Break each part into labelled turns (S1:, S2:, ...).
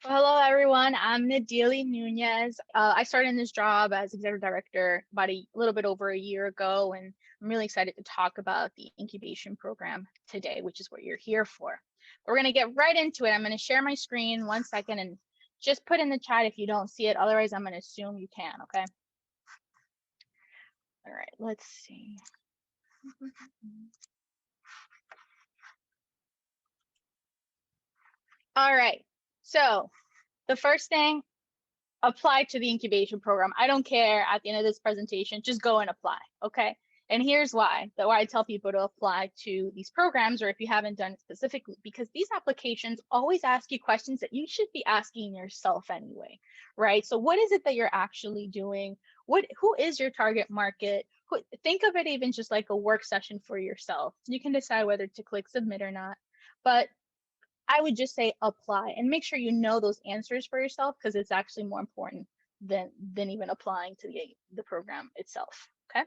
S1: Well, hello, everyone. I'm Nadili Nunez. I started in this job as executive director about a little bit over a year ago, and I'm really excited to talk about the incubation program today, which is what you're here for. We're going to get right into it. I'm going to share my screen 1 second and just put in the chat if you don't see it. Otherwise, I'm going to assume you can, okay? All right, let's see. All right, so the first thing, apply to the incubation program. I don't care at the end of this presentation, just go and apply, okay? And here's why I tell people to apply to these programs, or if you haven't done it specifically, because these applications always ask you questions that you should be asking yourself anyway, right? So what is it that you're actually doing? Who is your target market? Think of it even just like a work session for yourself. You can decide whether to click submit or not, but I would just say apply and make sure you know those answers for yourself, because it's actually more important than even applying to the program itself, okay?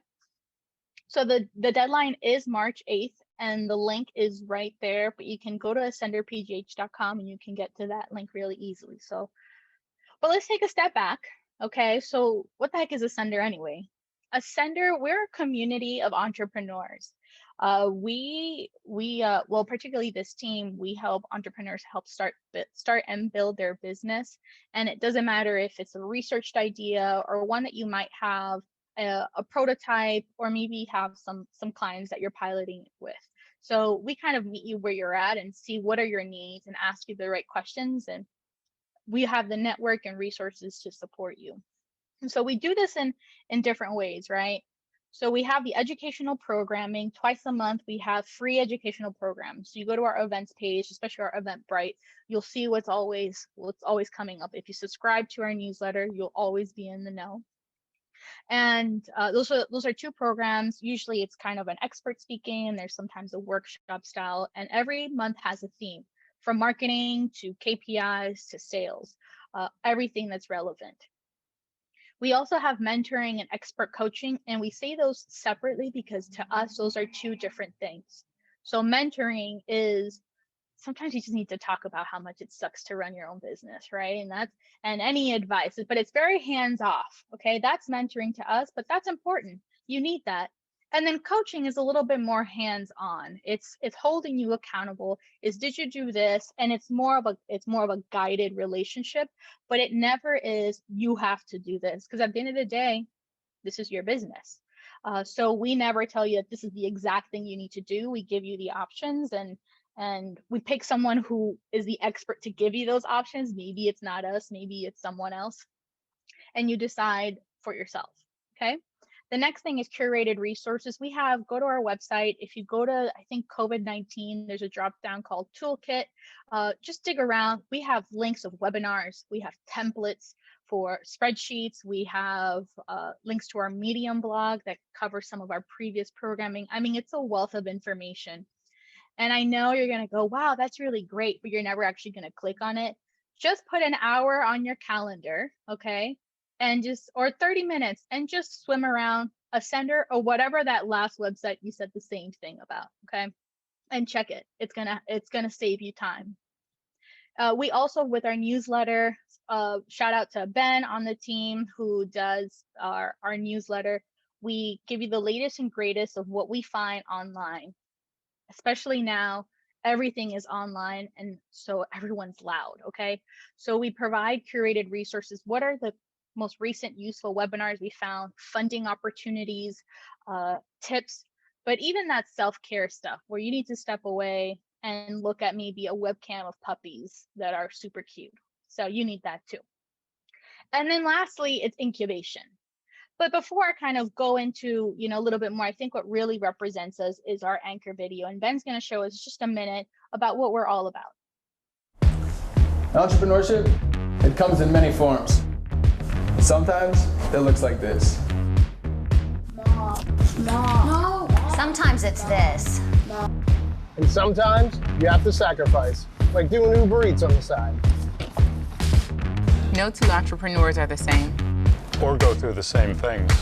S1: So the deadline is March 8th, and the link is right there, but you can go to ascenderpgh.com and you can get to that link really easily. So, but let's take a step back, okay? So what the heck is Ascender anyway? Ascender, we're a community of entrepreneurs. Well, particularly this team, we help entrepreneurs start and build their business. And it doesn't matter if it's a researched idea or one that you might have a prototype, or maybe have some clients that you're piloting with. So we kind of meet you where you're at and see what are your needs and ask you the right questions. And we have the network and resources to support you. And so we do this in different ways, right? So we have the educational programming. Twice a month, we have free educational programs. So you go to our events page, especially our Eventbrite, you'll see what's always coming up. If you subscribe to our newsletter, you'll always be in the know. And those are two programs. Usually it's kind of an expert speaking, and there's sometimes a workshop style. And every month has a theme, from marketing to KPIs to sales, everything that's relevant. We also have mentoring and expert coaching, and we say those separately because to us, those are two different things. So mentoring is sometimes you just need to talk about how much it sucks to run your own business, right? And any advice, but it's very hands off, okay? That's mentoring to us, but that's important. You need that. And then coaching is a little bit more hands-on. It's holding you accountable. Did you do this? And it's more of a guided relationship, but it never is you have to do this, because at the end of the day, this is your business. So we never tell you that this is the exact thing you need to do. We give you the options, and we pick someone who is the expert to give you those options. Maybe it's not us, maybe it's someone else, and you decide for yourself, okay? The next thing is curated resources. Go to our website. If you go to, I think, COVID-19, there's a drop down called Toolkit. Just dig around. We have links of webinars. We have templates for spreadsheets. We have links to our Medium blog that covers some of our previous programming. I mean, it's a wealth of information. And I know you're going to go, wow, that's really great, but you're never actually going to click on it. Just put an hour on your calendar, okay? Or 30 minutes, and just swim around Ascender or whatever that last website you said the same thing about, okay? And check it. It's gonna save you time. We also, with our newsletter, shout out to Ben on the team who does our newsletter. We give you the latest and greatest of what we find online, especially now. Everything is online, and so everyone's loud, okay? So we provide curated resources. What are the most recent useful webinars we found, funding opportunities, tips, but even that self-care stuff where you need to step away and look at maybe a webcam of puppies that are super cute. So you need that too. And then lastly, it's incubation. But before I kind of go into, a little bit more, I think what really represents us is our anchor video. And Ben's going to show us just a minute about what we're all about.
S2: Entrepreneurship, it comes in many forms. Sometimes it looks like this.
S3: Mom. No.
S4: Sometimes it's this.
S5: And sometimes you have to sacrifice, like doing Uber Eats on the side.
S6: No two entrepreneurs are the same.
S7: Or go through the same things.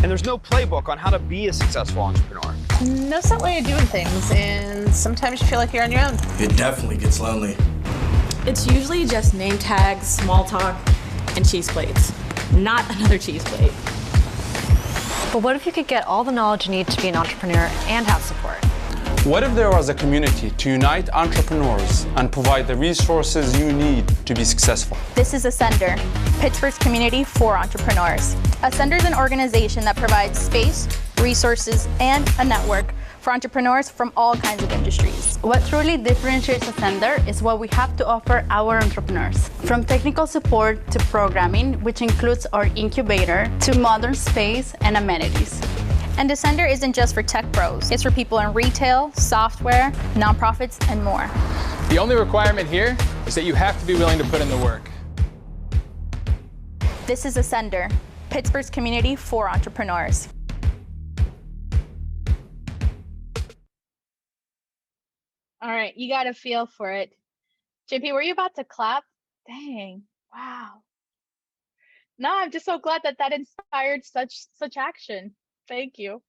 S8: And there's no playbook on how to be a successful entrepreneur.
S9: No set way of doing things, and sometimes you feel like you're on your own.
S10: It definitely gets lonely.
S9: It's usually just name tags, small talk, and cheese plates. Not another cheese plate.
S4: But what if you could get all the knowledge you need to be an entrepreneur and have support?
S7: What if there was a community to unite entrepreneurs and provide the resources you need to be successful?
S1: This is Ascender, Pittsburgh's community for entrepreneurs. Ascender is an organization that provides space, resources, and a network for entrepreneurs from all kinds of industries.
S10: What truly differentiates Ascender is what we have to offer our entrepreneurs. From technical support to programming, which includes our incubator, to modern space and amenities.
S1: And Ascender isn't just for tech pros. It's for people in retail, software, nonprofits, and more.
S2: The only requirement here is that you have to be willing to put in the work.
S1: This is Ascender, Pittsburgh's community for entrepreneurs. All right, you got a feel for it. JP, were you about to clap? Dang, wow. No, I'm just so glad that that inspired such action. Thank you.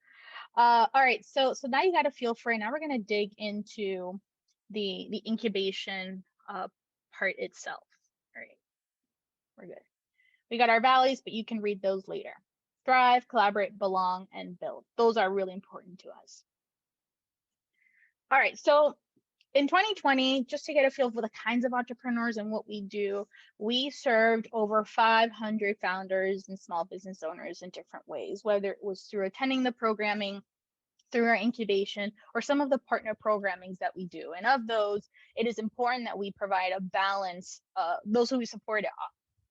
S1: All right, so now you got a feel for it. Now we're gonna dig into the incubation part itself. All right, we're good. We got our values, but you can read those later. Thrive, collaborate, belong, and build. Those are really important to us. All right, so in 2020, just to get a feel for the kinds of entrepreneurs and what we do, we served over 500 founders and small business owners in different ways, whether it was through attending the programming, through our incubation, or some of the partner programmings that we do. And of those, it is important that we provide a balance. Those who we support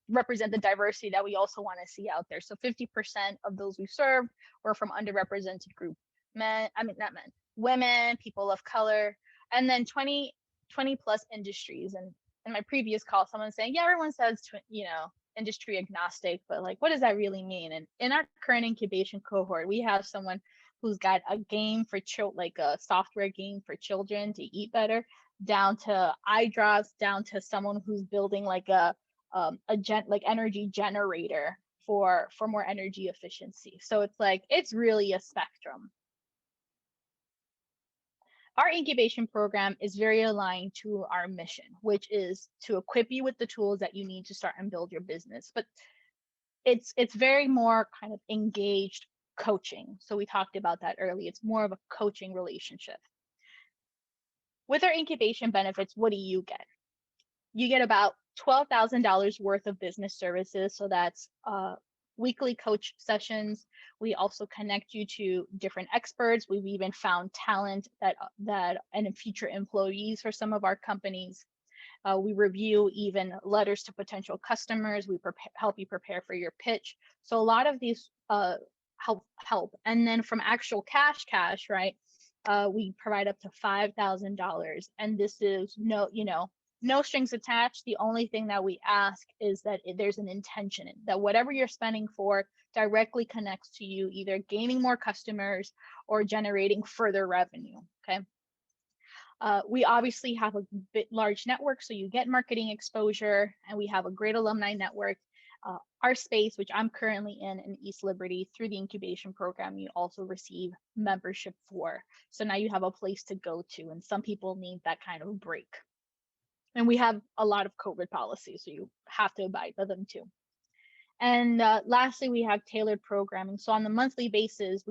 S1: represent the diversity that we also want to see out there. So 50% of those we served were from underrepresented group women, people of color, and then 20 plus industries. And in my previous call, someone saying, yeah, everyone says, industry agnostic, but like, what does that really mean? And in our current incubation cohort, we have someone who's got a game for like a software game for children to eat better, down to eye drops, down to someone who's building like like energy generator for more energy efficiency. So it's like, it's really a spectrum. Our incubation program is very aligned to our mission, which is to equip you with the tools that you need to start and build your business. But it's very more kind of engaged coaching. So we talked about that earlier. It's more of a coaching relationship. With our incubation benefits, what do you get? You get about $12,000 worth of business services. So that's weekly coach sessions. We also connect you to different experts. We've even found talent that and future employees for some of our companies. We review even letters to potential customers. We help you prepare for your pitch. So a lot of these help. And then from actual cash, right? We provide up to $5,000, and this is no strings attached. The only thing that we ask is that there's an intention, that whatever you're spending for directly connects to you either gaining more customers or generating further revenue. Okay. We obviously have a large network, so you get marketing exposure, and we have a great alumni network. Our space, which I'm currently in East Liberty, through the incubation program, you also receive membership for. So now you have a place to go to, and some people need that kind of break. And we have a lot of COVID policies, so you have to abide by them too. And lastly, we have tailored programming. So on the monthly basis,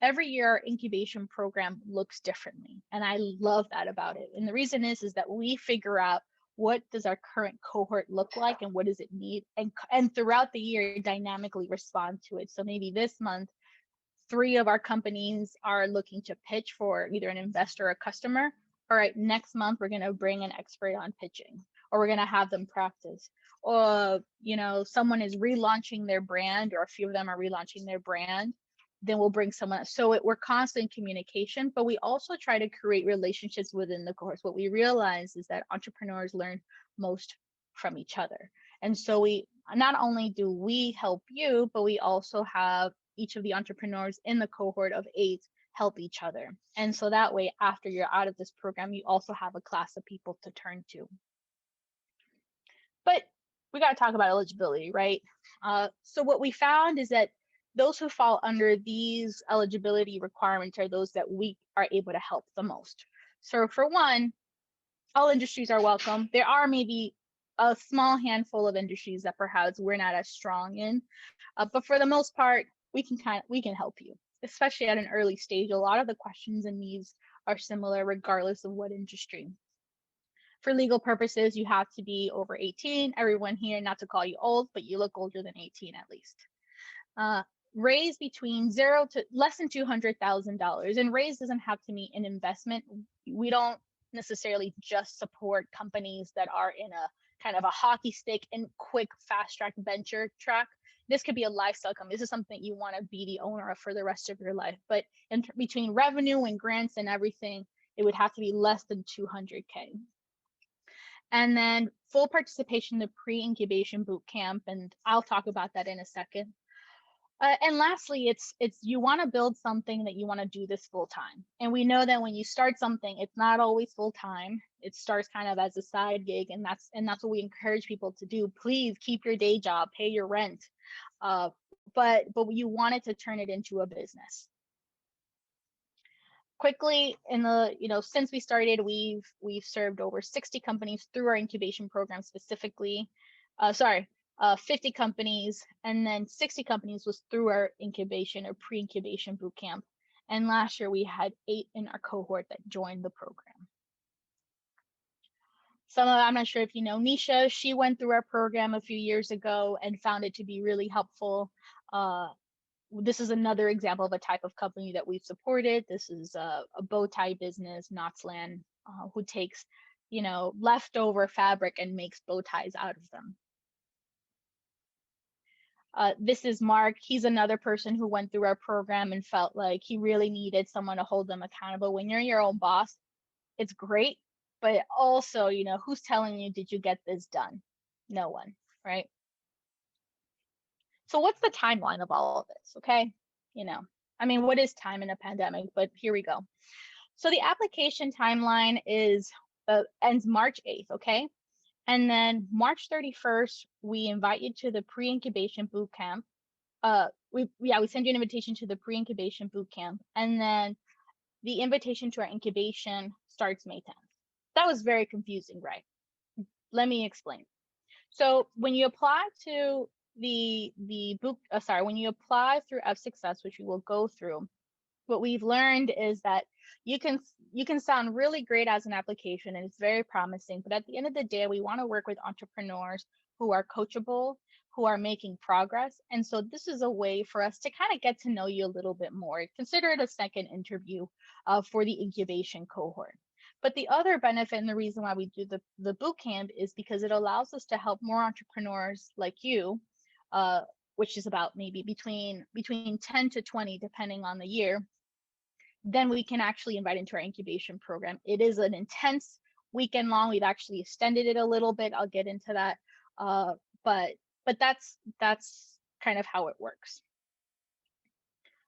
S1: every year our incubation program looks differently. And I love that about it. And the reason is that we figure out what does our current cohort look like and what does it need? And throughout the year, dynamically respond to it. So maybe this month, 3 of our companies are looking to pitch for either an investor or a customer. All right, next month, we're going to bring an expert on pitching, or we're going to have them practice. Or, someone is relaunching their brand, or a few of them are relaunching their brand, then we'll bring someone. So we're constant in communication, but we also try to create relationships within the course. What we realize is that entrepreneurs learn most from each other. And so not only do we help you, but we also have each of the entrepreneurs in the cohort of 8 help each other. And so that way, after you're out of this program, you also have a class of people to turn to. But we got to talk about eligibility, right? So what we found is that those who fall under these eligibility requirements are those that we are able to help the most. So for one, all industries are welcome. There are maybe a small handful of industries that perhaps we're not as strong in, but for the most part, we can help you, especially at an early stage. A lot of the questions and needs are similar regardless of what industry. For legal purposes, you have to be over 18. Everyone here, not to call you old, but you look older than 18 at least. Raise between zero to less than $200,000, and raise doesn't have to mean an investment. We don't necessarily just support companies that are in a kind of a hockey stick and quick fast track venture track. This could be a lifestyle company. This is something you want to be the owner of for the rest of your life. But between revenue and grants and everything, it would have to be less than 200K. And then full participation in the pre-incubation boot camp, and I'll talk about that in a second. And lastly, it's you want to build something that you want to do this full time. And we know that when you start something, it's not always full time. It starts kind of as a side gig, and that's what we encourage people to do. Please keep your day job, pay your rent, but you want it to turn it into a business. Quickly, in the since we started, we've served over 60 companies through our incubation program specifically. 50 companies, and then 60 companies was through our incubation or pre-incubation boot camp. And last year we had 8 in our cohort that joined the program. I'm not sure if you know Nisha. She went through our program a few years ago and found it to be really helpful. This is another example of a type of company that we've supported. This is a bow tie business, Knotsland, who takes, leftover fabric and makes bow ties out of them. This is Mark. He's another person who went through our program and felt like he really needed someone to hold them accountable. When you're your own boss, it's great, but also, who's telling you, did you get this done? No one, right? So what's the timeline of all of this, okay? What is time in a pandemic? But here we go. So the application timeline ends March 8th, okay? And then March 31st, we invite you to the pre-incubation boot camp. We send you an invitation to the pre-incubation boot camp, and then the invitation to our incubation starts May 10th. That was very confusing, right? Let me explain. So when you apply to when you apply through F-Success, which we will go through, what we've learned is that you can sound really great as an application, and it's very promising, but at the end of the day, we want to work with entrepreneurs who are coachable, who are making progress. And so this is a way for us to kind of get to know you a little bit more. Consider it a second interview for the incubation cohort. But the other benefit and the reason why we do the boot camp is because it allows us to help more entrepreneurs like you, which is about maybe between 10 to 20, depending on the year. Then we can actually invite into our incubation program. It is an intense weekend long. We've actually extended it a little bit. I'll get into that. But that's kind of how it works.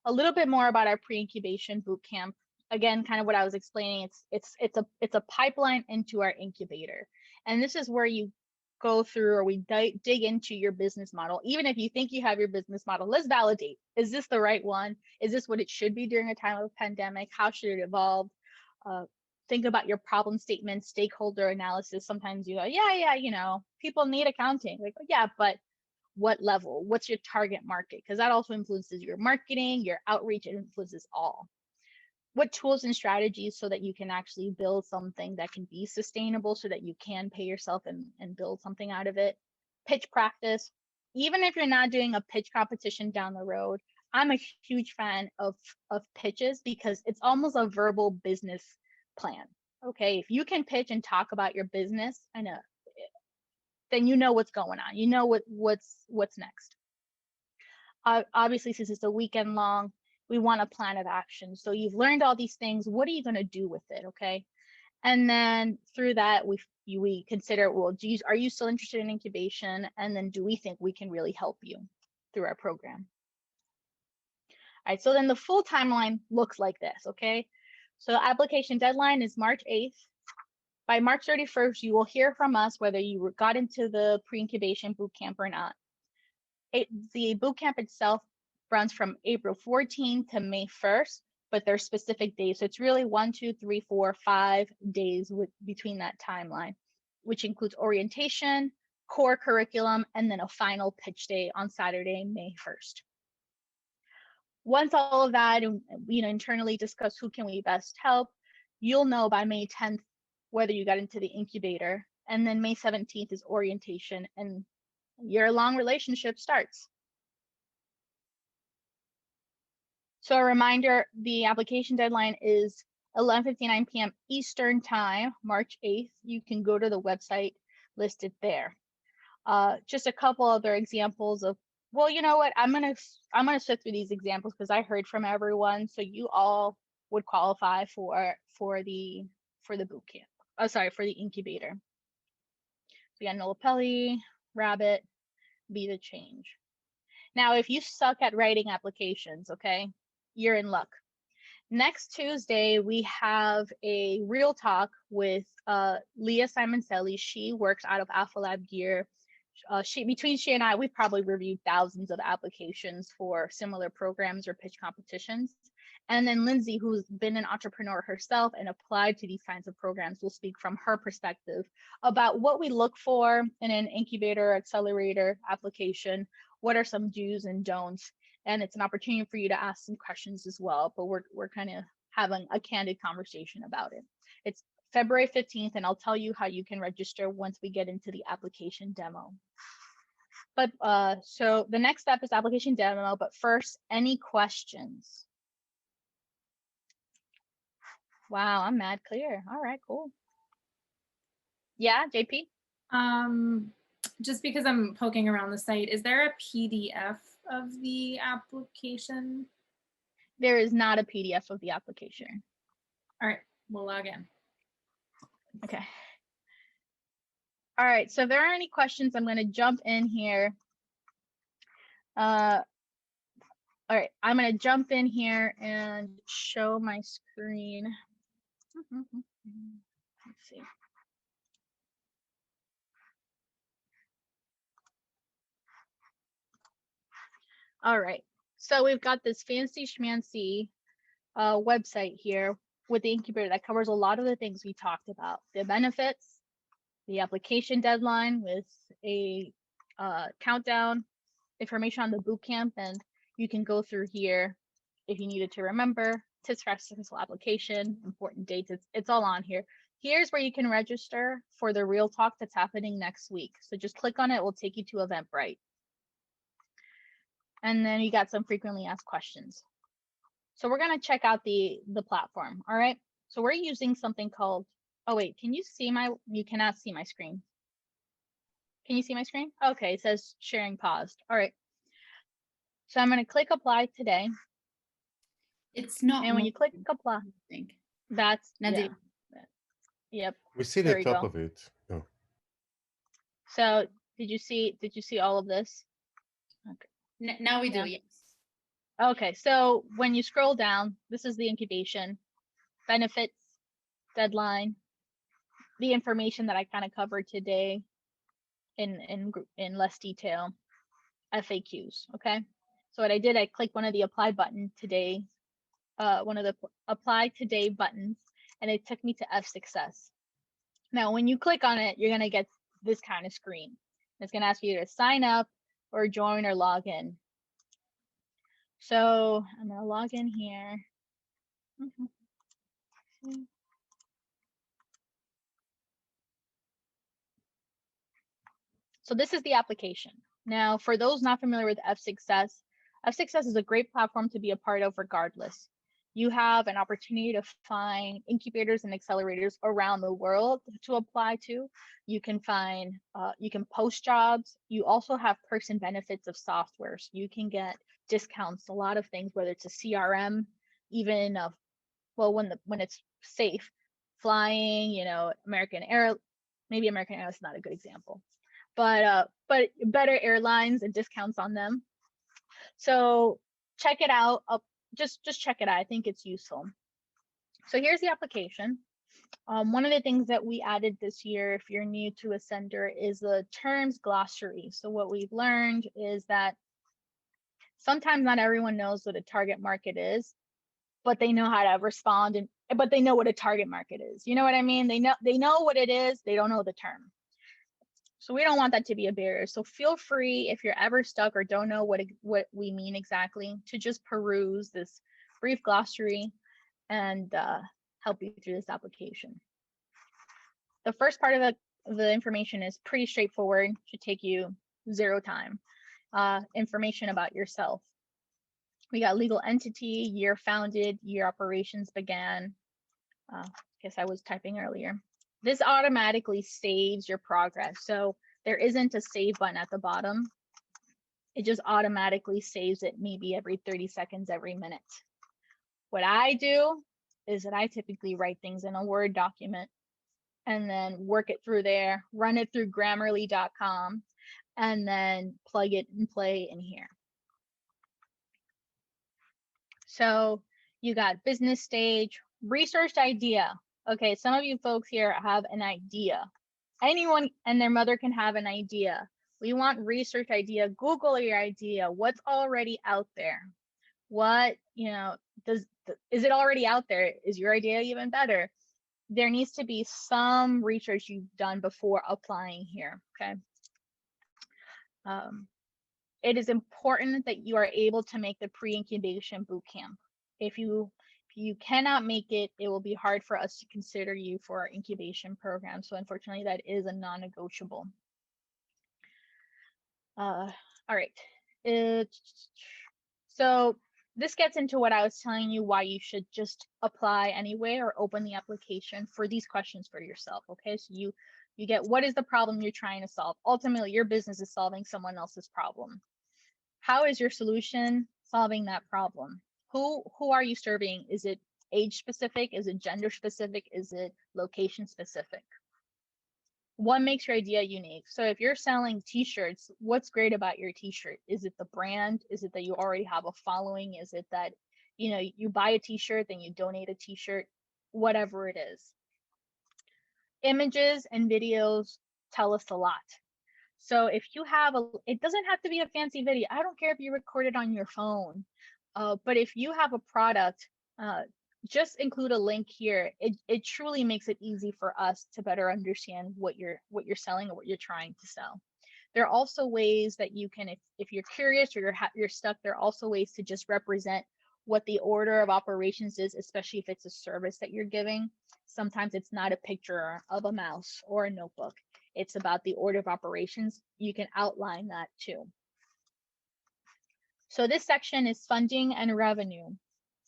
S1: A little bit more about our pre-incubation boot camp. Again, kind of what I was explaining. It's a pipeline into our incubator, and this is where you go through, or we dig into your business model. Even if you think you have your business model, let's validate. Is this the right one? Is this what it should be during a time of a pandemic? How should it evolve? Think about your problem statement, stakeholder analysis. Sometimes you go, yeah, people need accounting. Like, yeah, but what level? What's your target market? Because that also influences your marketing, your outreach. It influences all. What tools and strategies so that you can actually build something that can be sustainable, so that you can pay yourself and build something out of it. Pitch practice. Even if you're not doing a pitch competition down the road, I'm a huge fan of pitches, because it's almost a verbal business plan. Okay, if you can pitch and talk about your business, then you know what's going on. You know what's next. Obviously, since it's a weekend long, we want a plan of action. So you've learned all these things. What are you going to do with it? Okay. And then through that, we consider, well, geez, are you still interested in incubation? And then do we think we can really help you through our program? All right. So then the full timeline looks like this. Okay. So application deadline is March 8th. By March 31st, you will hear from us whether you got into the pre-incubation boot camp or not. The boot camp itself runs from April 14th to May 1st, but there's specific days. So it's really 1, 2, 3, 4, 5 days between that timeline, which includes orientation, core curriculum, and then a final pitch day on Saturday, May 1st. Once all of that, internally discuss who can we best help, you'll know by May 10th whether you got into the incubator. And then May 17th is orientation, and year-long relationship starts. So a reminder, the application deadline is 11:59 p.m. Eastern Time, March 8th. You can go to the website listed there. Just a couple other examples of, well, you know what? I'm gonna sift through these examples because I heard from everyone, so you all would qualify for the boot camp. For the incubator. So yeah, Nolapelli, Rabbit, Be the Change. Now, if you suck at writing applications, okay, you're in luck. Next Tuesday, we have a real talk with Leah Simoncelli. She works out of Alpha Lab Gear. Between she and I, we've probably reviewed thousands of applications for similar programs or pitch competitions. And then Lindsay, who's been an entrepreneur herself and applied to these kinds of programs, will speak from her perspective about what we look for in an incubator accelerator application. What are some do's and don'ts? And it's an opportunity for you to ask some questions as well, but we're kind of having a candid conversation about it. It's February 15th, and I'll tell you how you can register once we get into the application demo. But so the next step is application demo, but first, any questions? Wow, I'm mad clear. All right, cool. Yeah, JP?
S11: Just because I'm poking around the site, is there a PDF of the application?
S1: There is not a PDF of the application.
S11: All right, we'll log in.
S1: Okay. All right, so if there are any questions, I'm going to jump in here. All right, I'm going to jump in here and show my screen. Let's see. All right, so we've got this fancy schmancy website here with the incubator that covers a lot of the things we talked about. The benefits, the application deadline with a countdown, information on the bootcamp, and you can go through here if you needed to remember, tips for successful application, important dates, it's all on here. Here's where you can register for the real talk that's happening next week. So just click on it, it will take you to Eventbrite. And then you got some frequently asked questions. So we're gonna check out the platform, all right? So we're using something called, oh wait, can you see you cannot see my screen. Can you see my screen? Okay, it says sharing paused. All right. So I'm gonna click apply today.
S3: It's not.
S1: And when you click apply,
S3: I think
S1: that's,
S3: Nadia.
S1: yeah. Yep.
S12: We see
S1: There
S12: the
S1: you
S12: top
S1: go.
S12: of it. Oh.
S1: So did you see all of this? Okay.
S3: Now we do,
S1: Yeah.
S3: yes.
S1: Okay, so when you scroll down, this is the incubation, benefits, deadline, the information that I kind of covered today in less detail, FAQs, okay? So what I did, I clicked one of the apply button today, one of the apply today buttons, and it took me to F Success. Now, when you click on it, you're gonna get this kind of screen. It's gonna ask you to sign up or join or log in. So I'm gonna log in here. So this is the application. Now, for those not familiar with F Success is a great platform to be a part of regardless. You have an opportunity to find incubators and accelerators around the world to apply to. You can find, you can post jobs. You also have perks and benefits of software. So you can get discounts, a lot of things, whether it's a CRM, even, well, when it's safe, flying, American Airlines is not a good example, but better airlines and discounts on them. So check it out. Just check it out. I think it's useful. So here's the application. One of the things that we added this year, if you're new to Ascender, is the terms glossary. So what we've learned is that sometimes not everyone knows what a target market is. but they know how to respond, and but they know what a target market is. You know what I mean? They know what it is, they don't know the term. So we don't want that to be a barrier. So feel free, if you're ever stuck or don't know what we mean exactly, to just peruse this brief glossary and help you through this application. The first part of the information is pretty straightforward, should take you 0 time. Information about yourself. We got legal entity, year founded, year operations began. Guess I was typing earlier. This automatically saves your progress. So there isn't a save button at the bottom. It just automatically saves it maybe every 30 seconds, every minute. What I do is that I typically write things in a Word document and then work it through there, run it through Grammarly.com, and then plug it and play in here. So you got business stage, researched idea. Okay, some of you folks here have an idea. Anyone and their mother can have an idea. We want research idea. Google your idea. What's already out there? What, is it already out there? Is your idea even better? There needs to be some research you've done before applying here, okay? It is important that you are able to make the pre-incubation bootcamp. If you cannot make it, it will be hard for us to consider you for our incubation program. So unfortunately, that is a non-negotiable. All right. So this gets into what I was telling you, why you should just apply anyway or open the application for these questions for yourself. Okay, so you get, what is the problem you're trying to solve? Ultimately, your business is solving someone else's problem. How is your solution solving that problem? Who are you serving? Is it age specific? Is it gender specific? Is it location specific? What makes your idea unique? So if you're selling t-shirts, what's great about your t-shirt? Is it the brand? Is it that you already have a following? Is it that, you buy a t-shirt, then you donate a t-shirt? Whatever it is. Images and videos tell us a lot. So if you have it doesn't have to be a fancy video. I don't care if you record it on your phone, but if you have a product, just include a link here. It truly makes it easy for us to better understand what you're selling or what you're trying to sell. There are also ways that you can, if you're curious or you're stuck, there are also ways to just represent what the order of operations is, especially if it's a service that you're giving. Sometimes it's not a picture of a mouse or a notebook. It's about the order of operations. You can outline that too. So this section is funding and revenue.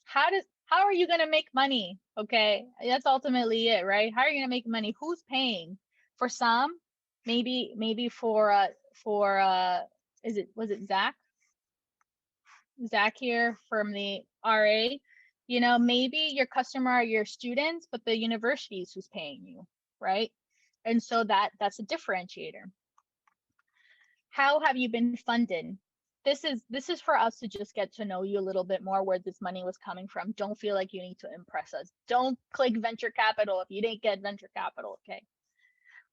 S1: How are you going to make money? Okay, that's ultimately it, right? How are you going to make money? Who's paying? For some, maybe was it Zach? Zach here from the RA. Maybe your customer are your students, but the university is who's paying you, right? And so that's a differentiator. How have you been funded? This is for us to just get to know you a little bit more, where this money was coming from. Don't feel like you need to impress us. Don't click venture capital if you didn't get venture capital, okay?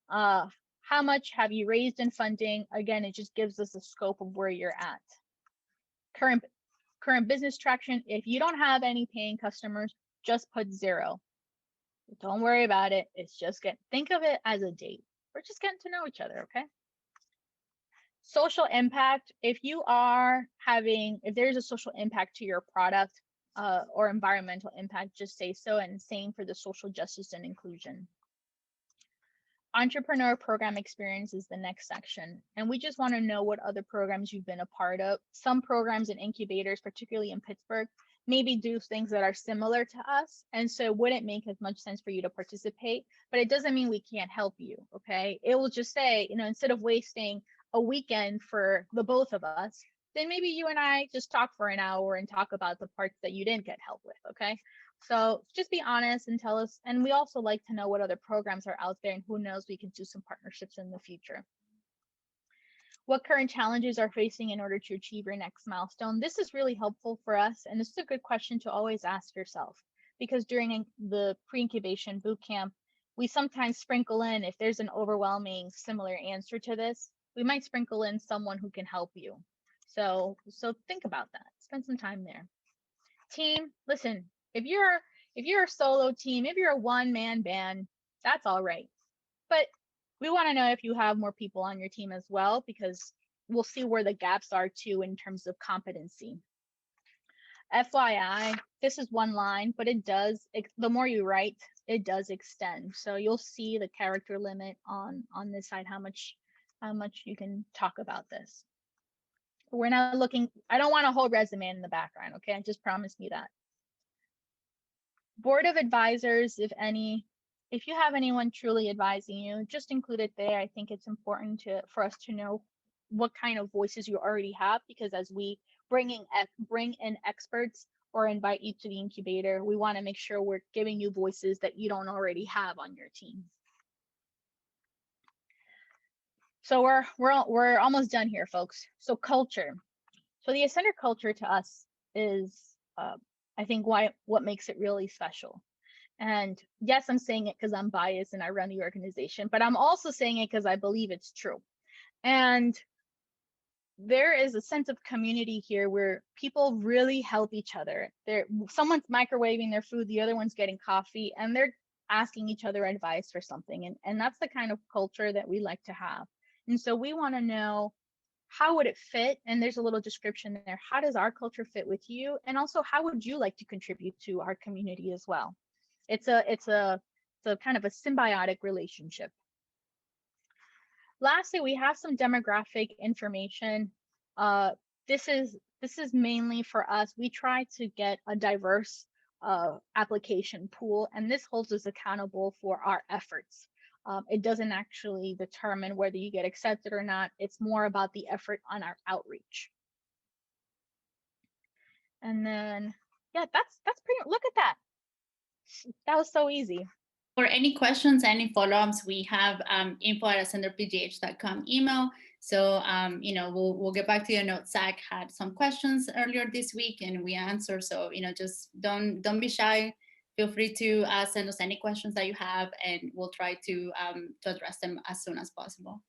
S1: How much have you raised in funding? Again, it just gives us a scope of where you're at. Current business traction. If you don't have any paying customers, just put 0. Don't worry about it. It's just think of it as a date. We're just getting to know each other, okay? Social impact. If there's a social impact to your product or environmental impact, just say so, and same for the social justice and inclusion. Entrepreneur program experience is the next section. And we just want to know what other programs you've been a part of. Some programs and incubators, particularly in Pittsburgh, maybe do things that are similar to us. And so it wouldn't make as much sense for you to participate, but it doesn't mean we can't help you, okay? It will just say, instead of wasting a weekend for the both of us, then maybe you and I just talk for an hour and talk about the parts that you didn't get help with, okay? So just be honest and tell us. And we also like to know what other programs are out there, and who knows, we can do some partnerships in the future. What current challenges are facing in order to achieve your next milestone? This is really helpful for us, and this is a good question to always ask yourself, because during the pre-incubation bootcamp, we sometimes sprinkle in, if there's an overwhelming similar answer to this, we might sprinkle in someone who can help you. So think about that. Spend some time there. Team, listen, If you're a solo team, if you're a one-man band, that's all right. But we want to know if you have more people on your team as well, because we'll see where the gaps are too in terms of competency. FYI, this is one line, but it does, the more you write, it does extend. So you'll see the character limit on this side, how much you can talk about this. We're not looking, I don't want a whole resume in the background, okay? Just promise me that. Board of advisors, if any, if you have anyone truly advising you, just include it there. I think it's important for us to know what kind of voices you already have, because as we bring in experts or invite you to the incubator, we want to make sure we're giving you voices that you don't already have on your team. So we're almost done here, folks. So culture. So the Ascender culture to us is, I think, what makes it really special. And yes, I'm saying it because I'm biased and I run the organization, but I'm also saying it because I believe it's true. And there is a sense of community here where people really help each other. Someone's microwaving their food, the other one's getting coffee, and they're asking each other advice for something. And that's the kind of culture that we like to have. And so we want to know, how would it fit? And there's a little description there. How does our culture fit with you? And also, how would you like to contribute to our community as well? It's a kind of a symbiotic relationship. Lastly, we have some demographic information. This is mainly for us. We try to get a diverse application pool, and this holds us accountable for our efforts. It doesn't actually determine whether you get accepted or not. It's more about the effort on our outreach. And then, yeah, that's pretty, look at that. That was so easy.
S10: For any questions, any follow-ups, we have info@ascenderpgh.com email. So, we'll get back to you. I know Zach had some questions earlier this week and we answered. So, just don't be shy. Feel free to send us any questions that you have, and we'll try to address them as soon as possible.